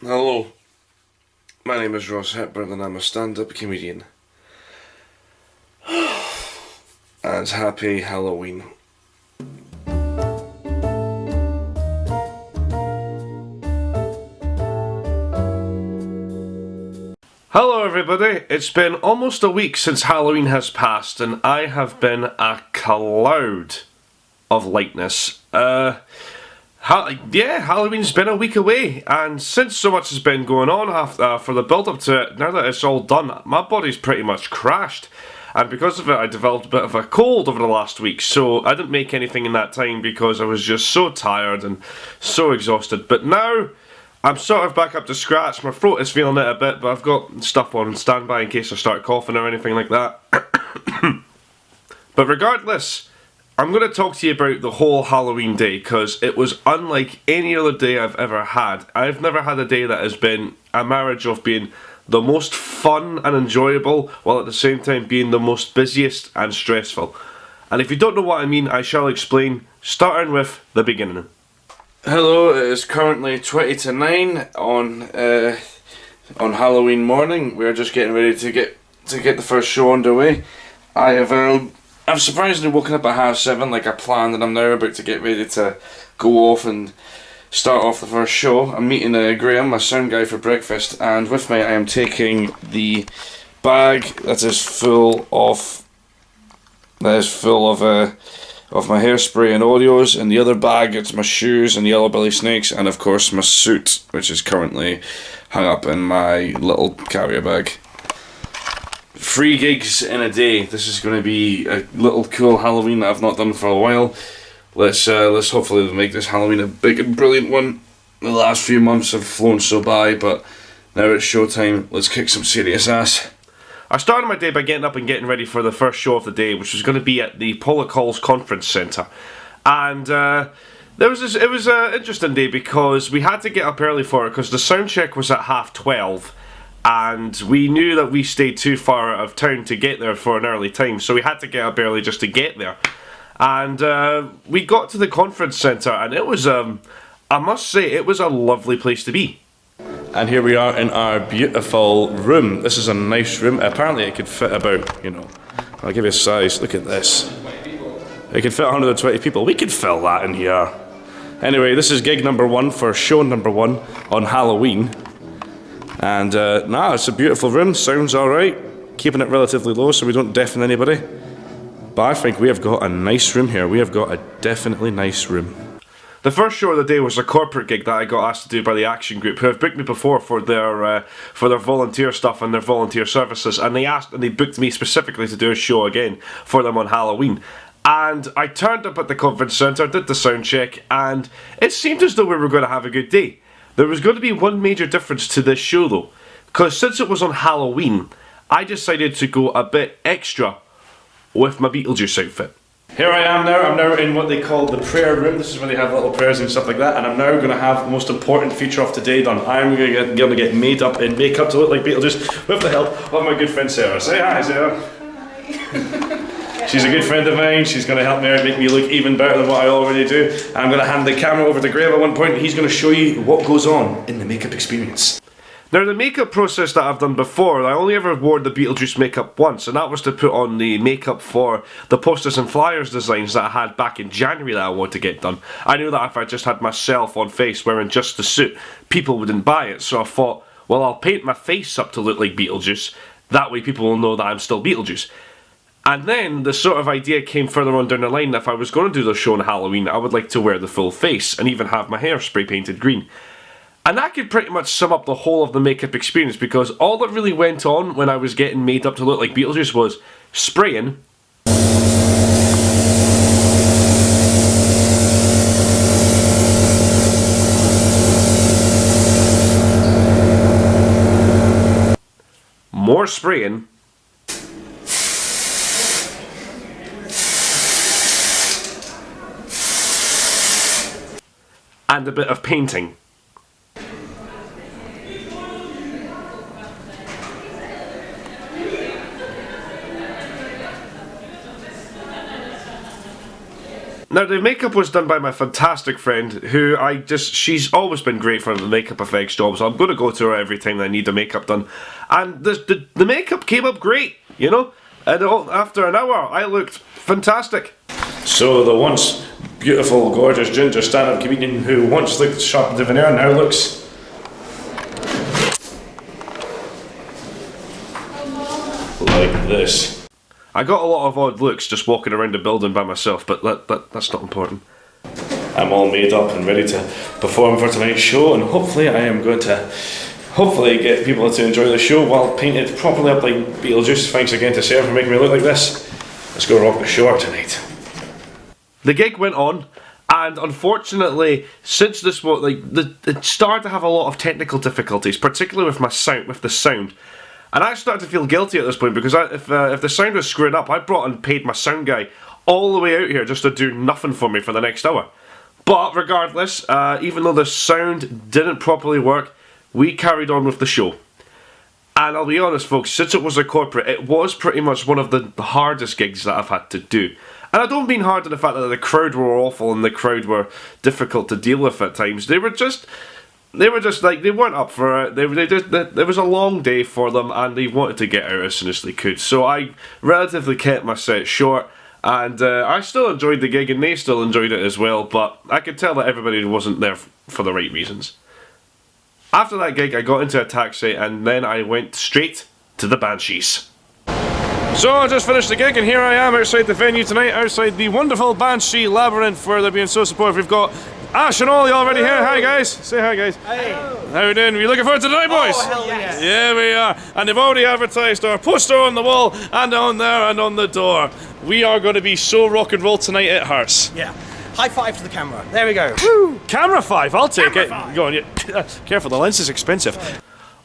Hello, my name is Ross Hepburn and I'm a stand-up comedian. And happy Halloween. Hello everybody, it's been almost a week since Halloween has passed and I have been a cloud of lightness. Halloween's been a week away, and since so much has been going on for the build-up to it, now that it's all done, my body's pretty much crashed. And because of it, I developed a bit of a cold over the last week, so I didn't make anything in that time because I was just so tired and so exhausted. But now, I'm sort of back up to scratch. My throat is feeling it a bit, but I've got stuff on standby in case I start coughing or anything like that. But regardless, I'm going to talk to you about the whole Halloween day because it was unlike any other day I've ever had. I've never had a day that has been a marriage of being the most fun and enjoyable while at the same time being the most busiest and stressful. And if you don't know what I mean, I shall explain, starting with the beginning. Hello, it is currently 20 to 9 on Halloween morning. We're just getting ready to get the first show underway. I've surprisingly woken up at 7:30 like I planned, and I'm now about to get ready to go off and start off the first show. I'm meeting Graham, my sound guy, for breakfast, and with me I am taking the bag that is full of my hairspray and Oreos, and the other bag it's my shoes and yellow belly snakes, and of course my suit, which is currently hung up in my little carrier bag. 3 gigs in a day. This is going to be a little cool Halloween that I've not done for a while. Let's hopefully make this Halloween a big and brilliant one. The last few months have flown so by, but now it's showtime. Let's kick some serious ass. I started my day by getting up and getting ready for the first show of the day, which was going to be at the Pollock Halls Conference Centre. And it was an interesting day because we had to get up early for it because the sound check was at 12:30. And we knew that we stayed too far out of town to get there for an early time, so we had to get up early just to get there. And we got to the conference centre, and it was, I must say, it was a lovely place to be. And here we are in our beautiful room. This is a nice room. Apparently it could fit about, I'll give you a size. Look at this. It could fit 120 people. We could fill that in here. Anyway, this is gig number 1 for show number 1 on Halloween. And it's a beautiful room, sounds alright, keeping it relatively low so we don't deafen anybody. But I think we have got a nice room here, we have got a definitely nice room. The first show of the day was a corporate gig that I got asked to do by the Action Group, who have booked me before for their volunteer stuff and their volunteer services, and they booked me specifically to do a show again for them on Halloween. And I turned up at the conference centre, did the sound check, and it seemed as though we were going to have a good day. There was going to be one major difference to this show though, because since it was on Halloween, I decided to go a bit extra with my Beetlejuice outfit. Here I am now, I'm now in what they call the prayer room. This is where they have little prayers and stuff like that, and I'm now going to have the most important feature of today done. I'm going to get made up in makeup to look like Beetlejuice with the help of my good friend Sarah. Say hi, Sarah. She's a good friend of mine. She's going to help me out, make me look even better than what I already do. I'm going to hand the camera over to Graham at one point and he's going to show you what goes on in the makeup experience. Now, the makeup process that I've done before, I only ever wore the Beetlejuice makeup once, and that was to put on the makeup for the posters and flyers designs that I had back in January that I wanted to get done. I knew that if I just had myself on face wearing just the suit, people wouldn't buy it, so I thought, well, I'll paint my face up to look like Beetlejuice. That way people will know that I'm still Beetlejuice. And then the sort of idea came further on down the line that if I was going to do the show on Halloween, I would like to wear the full face and even have my hair spray painted green. And that could pretty much sum up the whole of the makeup experience because all that really went on when I was getting made up to look like Beetlejuice was spraying, more spraying, and a bit of painting. Now, the makeup was done by my fantastic friend, who she's always been great for the makeup effects job, so I'm going to go to her every time I need the makeup done. And the makeup came up great, you know? And after an hour, I looked fantastic. So the once beautiful, gorgeous ginger stand-up comedian who once looked sharp de veneer now looks... like this. I got a lot of odd looks just walking around the building by myself, but that's not important. I'm all made up and ready to perform for tonight's show, and hopefully I am going to get people to enjoy the show while painted properly up like Beetlejuice. Thanks again to Sarah for making me look like this. Let's go rock the show out tonight. The gig went on, and unfortunately, since this was it started to have a lot of technical difficulties, particularly with the sound. And I started to feel guilty at this point because if the sound was screwed up, I brought and paid my sound guy all the way out here just to do nothing for me for the next hour. But regardless, even though the sound didn't properly work, we carried on with the show. And I'll be honest, folks, since it was a corporate, it was pretty much one of the hardest gigs that I've had to do. And I don't mean hard in the fact that the crowd were awful and the crowd were difficult to deal with at times. They were just like, they weren't up for it. There was a long day for them, and they wanted to get out as soon as they could. So I relatively kept my set short, and I still enjoyed the gig, and they still enjoyed it as well. But I could tell that everybody wasn't there for the right reasons. After that gig, I got into a taxi, and then I went straight to the Banshees. So I just finished the gig, and here I am outside the venue tonight, outside the wonderful Banshee Labyrinth, where they're being so supportive. We've got Ash and Ollie already here. Hi guys. Say hi guys. Hey. How are you doing? Are you looking forward to tonight, boys? Oh, hell yes. Yeah, we are. And they've already advertised our poster on the wall and on there and on the door. We are going to be so rock and roll tonight it hurts. Yeah. High five to the camera. There we go. Woo! Camera 5, I'll take Camera it. 5. Go on, yeah. Careful, the lens is expensive.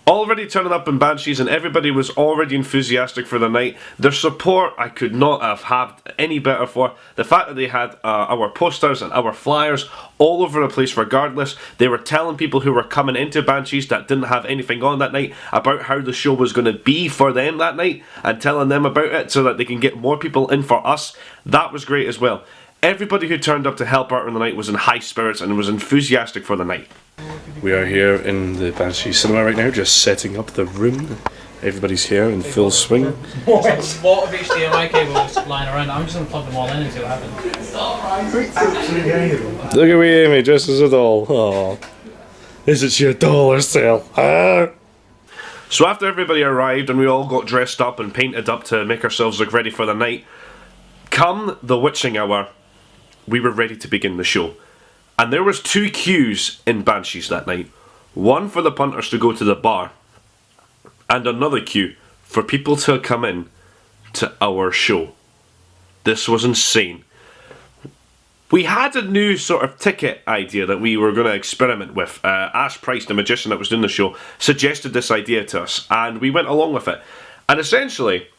Already turning up in Banshees, and everybody was already enthusiastic for the night. Their support I could not have had any better for. The fact that they had our posters and our flyers all over the place regardless. They were telling people who were coming into Banshees that didn't have anything on that night about how the show was going to be for them that night, and telling them about it so that they can get more people in for us. That was great as well. Everybody who turned up to help out on the night was in high spirits and was enthusiastic for the night. We are here in the Banshee Cinema right now, just setting up the room. Everybody's here in full swing. What of HDMI cables lying around? I'm just going to plug them all in and see what happens. Look at me, Amy, dressed as a doll. Oh, is it your doll herself? So after everybody arrived and we all got dressed up and painted up to make ourselves look ready for the night, come the witching hour, we were ready to begin the show. And there was 2 queues in Banshees that night. One for the punters to go to the bar, and another queue for people to come in to our show. This was insane. We had a new sort of ticket idea that we were going to experiment with. Ash Price, the magician that was doing the show, suggested this idea to us, and we went along with it. And essentially,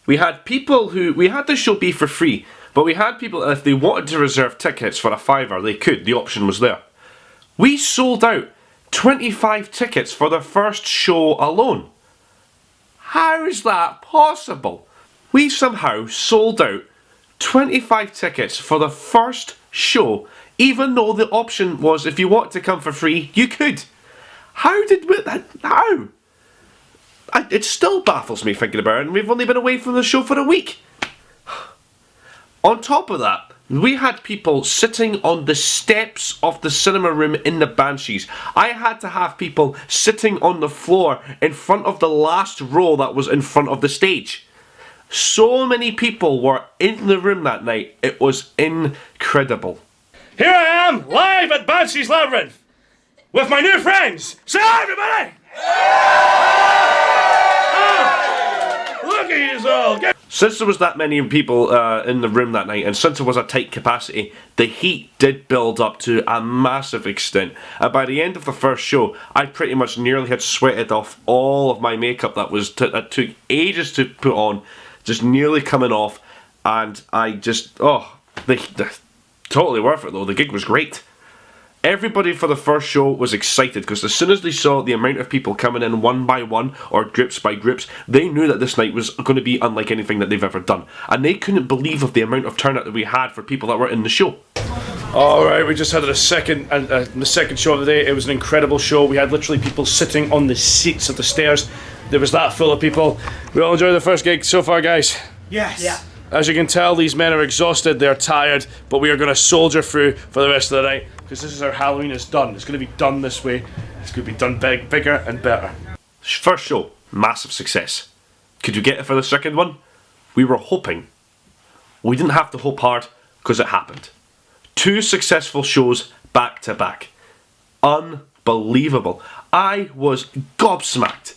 we had the show be for free, but we had people, if they wanted to reserve tickets for a £5, they could. The option was there. We sold out 25 tickets for the first show alone. How is that possible? We somehow sold out 25 tickets for the first show, even though the option was if you want to come for free, you could. How did we... How? It still baffles me thinking about it, and we've only been away from the show for a week. On top of that, we had people sitting on the steps of the cinema room in the Banshees. I had to have people sitting on the floor in front of the last row that was in front of the stage. So many people were in the room that night. It was incredible. Here I am, live at Banshees Labyrinth, with my new friends. Say hi, everybody! Look at you all! Since there was that many people in the room that night, and since there was a tight capacity, the heat did build up to a massive extent. And by the end of the first show, I pretty much nearly had sweated off all of my makeup that took ages to put on, just nearly coming off. And I just, totally worth it though. The gig was great. Everybody for the first show was excited because as soon as they saw the amount of people coming in one by one or groups by groups, they knew that this night was going to be unlike anything that they've ever done. And they couldn't believe of the amount of turnout that we had for people that were in the show. Alright, we just had the second show of the day. It was an incredible show. We had literally people sitting on the seats of the stairs. There was that full of people. We all enjoyed the first gig so far, guys. Yes. Yeah. As you can tell, these men are exhausted, they're tired, but we are going to soldier through for the rest of the night because this is how Halloween is done. It's going to be done this way. It's going to be done bigger and better. First show, massive success. Could you get it for the second one? We were hoping. We didn't have to hope hard because it happened. 2 successful shows back to back. Unbelievable. I was gobsmacked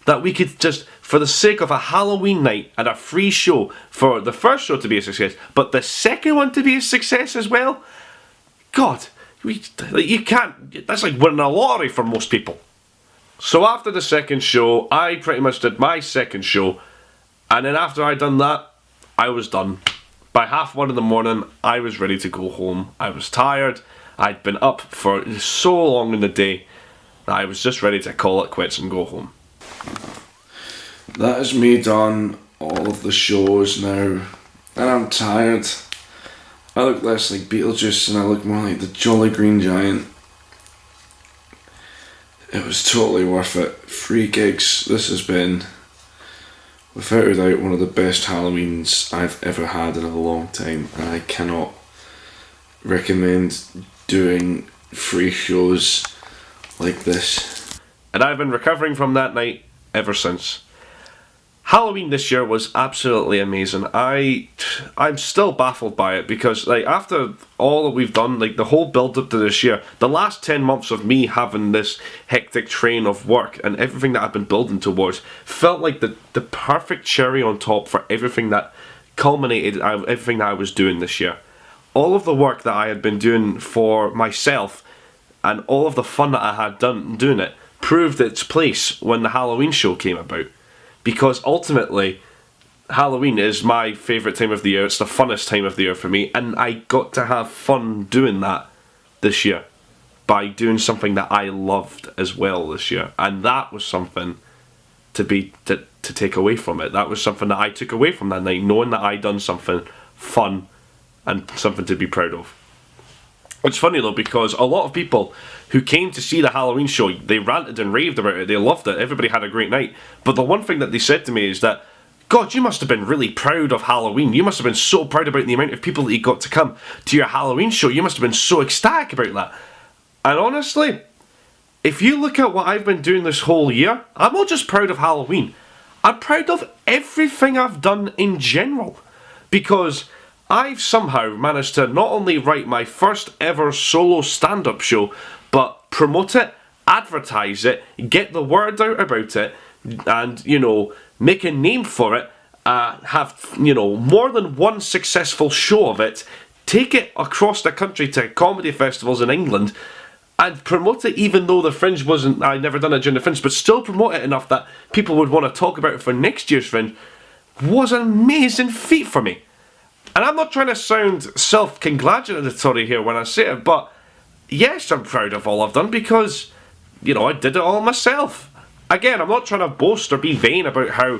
that we could just, for the sake of a Halloween night and a free show, for the first show to be a success, but the second one to be a success as well. God, you can't, that's like winning a lottery for most people. So after the second show, I pretty much did my second show, and then after I'd done that, I was done. By 1:30 in the morning, I was ready to go home. I was tired. I'd been up for so long in the day that I was just ready to call it quits and go home. That is me done all of the shows now, and I'm tired. I look less like Beetlejuice and I look more like the Jolly Green Giant. It was totally worth it. 3 gigs. This has been, without a doubt, one of the best Halloweens I've ever had in a long time, and I cannot recommend doing free shows like this. And I've been recovering from that night ever since. Halloween this year was absolutely amazing. I'm still baffled by it because, like, after all that we've done, like the whole build up to this year, the last 10 months of me having this hectic train of work and everything that I've been building towards felt like the perfect cherry on top for everything that culminated, everything that I was doing this year. All of the work that I had been doing for myself and all of the fun that I had done doing it proved its place when the Halloween show came about. Because ultimately, Halloween is my favourite time of the year. It's the funnest time of the year for me. And I got to have fun doing that this year. By doing something that I loved as well this year. And that was something to take away from it. That was something that I took away from that night. Knowing that I'd done something fun and something to be proud of. It's funny though, because a lot of people who came to see the Halloween show, they ranted and raved about it, they loved it, everybody had a great night. But the one thing that they said to me is that, God, you must have been really proud of Halloween. You must have been so proud about the amount of people that you got to come to your Halloween show. You must have been so ecstatic about that. And honestly, if you look at what I've been doing this whole year, I'm not just proud of Halloween. I'm proud of everything I've done in general. Because I've somehow managed to not only write my first ever solo stand-up show, but promote it, advertise it, get the word out about it, and, you know, make a name for it, have, you know, more than one successful show of it, take it across the country to comedy festivals in England, and promote it even though the Fringe wasn't, I'd never done it during the Fringe, but still promote it enough that people would want to talk about it for next year's Fringe, was an amazing feat for me. And I'm not trying to sound self-congratulatory here when I say it, but yes, I'm proud of all I've done because, you know, I did it all myself. Again, I'm not trying to boast or be vain about how,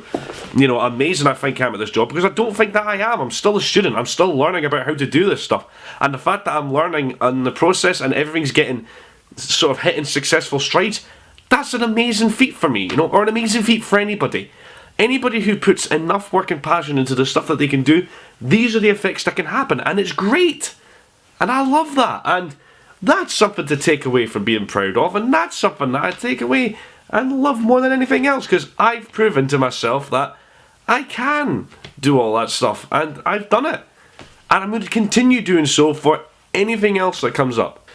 you know, amazing I think I am at this job, because I don't think that I am. I'm still a student. I'm still learning about how to do this stuff. And the fact that I'm learning in the process and everything's getting sort of hitting successful strides, that's an amazing feat for me, you know, or an amazing feat for anybody. Anybody who puts enough work and passion into the stuff that they can do, these are the effects that can happen, and it's great. And I love that, and that's something to take away from being proud of, and that's something that I take away and love more than anything else, because I've proven to myself that I can do all that stuff, and I've done it. And I'm going to continue doing so for anything else that comes up.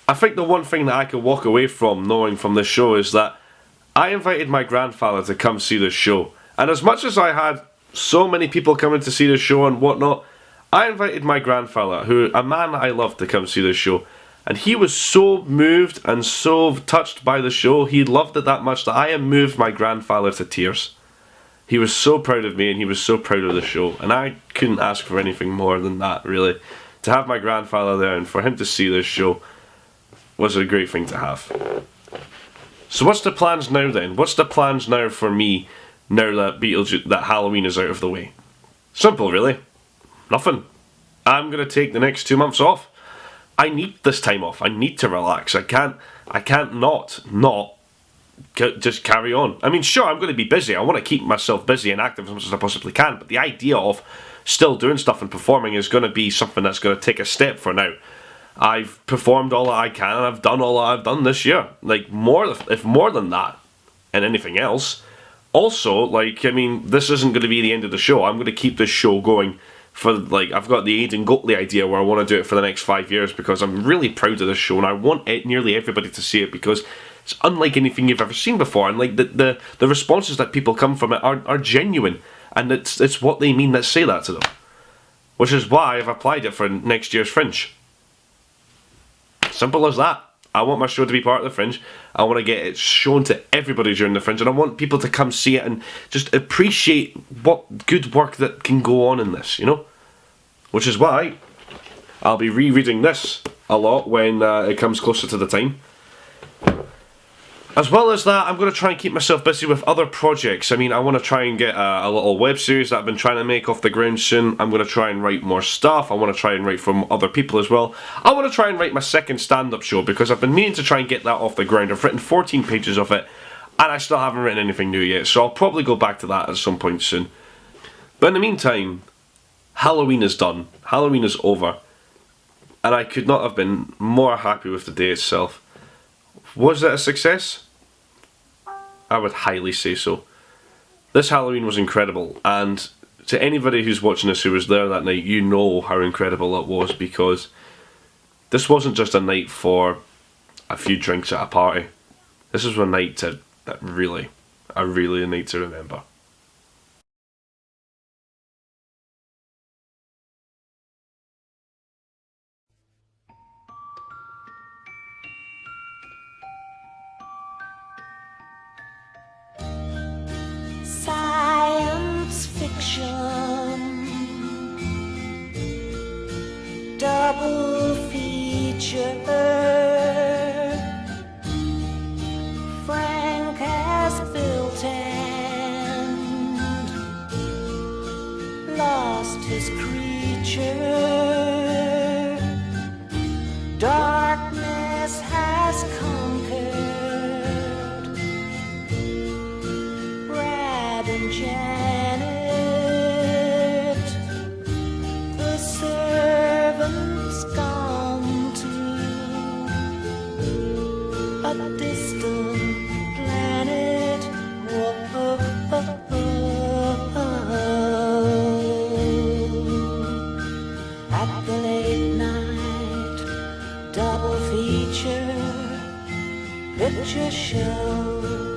I think the one thing that I can walk away from knowing from this show is that I invited my grandfather to come see this show. And as much as I had so many people coming to see the show and whatnot, I invited my grandfather, a man that I love, to come see the show. And he was so moved and so touched by the show, he loved it that much that I moved my grandfather to tears. He was so proud of me and he was so proud of the show. And I couldn't ask for anything more than that, really. To have my grandfather there and for him to see this show, was a great thing to have. So what's the plans now then? What's the plans now for me now that Halloween is out of the way? Simple, really. Nothing. I'm gonna take the next 2 months off. I need this time off. I need to relax. I can't not just carry on. I mean, sure, I'm going to be busy. I want to keep myself busy and active as much as I possibly can, but the idea of still doing stuff and performing is going to be something that's going to take a step for now. I've performed all that I can, and I've done all that I've done this year. Like, if more than that, and anything else. Also, like, I mean, this isn't going to be the end of the show. I'm going to keep this show going for, like, I've got the Aiden Goatley idea where I want to do it for the next 5 years because I'm really proud of this show, and I want nearly everybody to see it because it's unlike anything you've ever seen before, and like the responses that people come from it are genuine, and it's what they mean that say that to them. Which is why I've applied it for next year's Fringe. Simple as that. I want my show to be part of the Fringe. I want to get it shown to everybody during the Fringe, and I want people to come see it and just appreciate what good work that can go on in this, you know? Which is why I'll be rereading this a lot when it comes closer to the time. As well as that, I'm going to try and keep myself busy with other projects. I mean, I want to try and get a little web series that I've been trying to make off the ground soon. I'm going to try and write more stuff. I want to try and write from other people as well. I want to try and write my second stand-up show because I've been meaning to try and get that off the ground. I've written 14 pages of it, and I still haven't written anything new yet, so I'll probably go back to that at some point soon. But in the meantime, Halloween is done. Halloween is over. And I could not have been more happy with the day itself. Was it a success? I would highly say so. This Halloween was incredible, and to anybody who's watching this who was there that night, you know how incredible it was, because this wasn't just a night for a few drinks at a party. This was a night a night to remember. Science fiction, double feature. Frank has built and lost his creature. Darkness has conquered. And Janet, the servant's gone to a distant planet. Whoa, at the late night double feature picture show.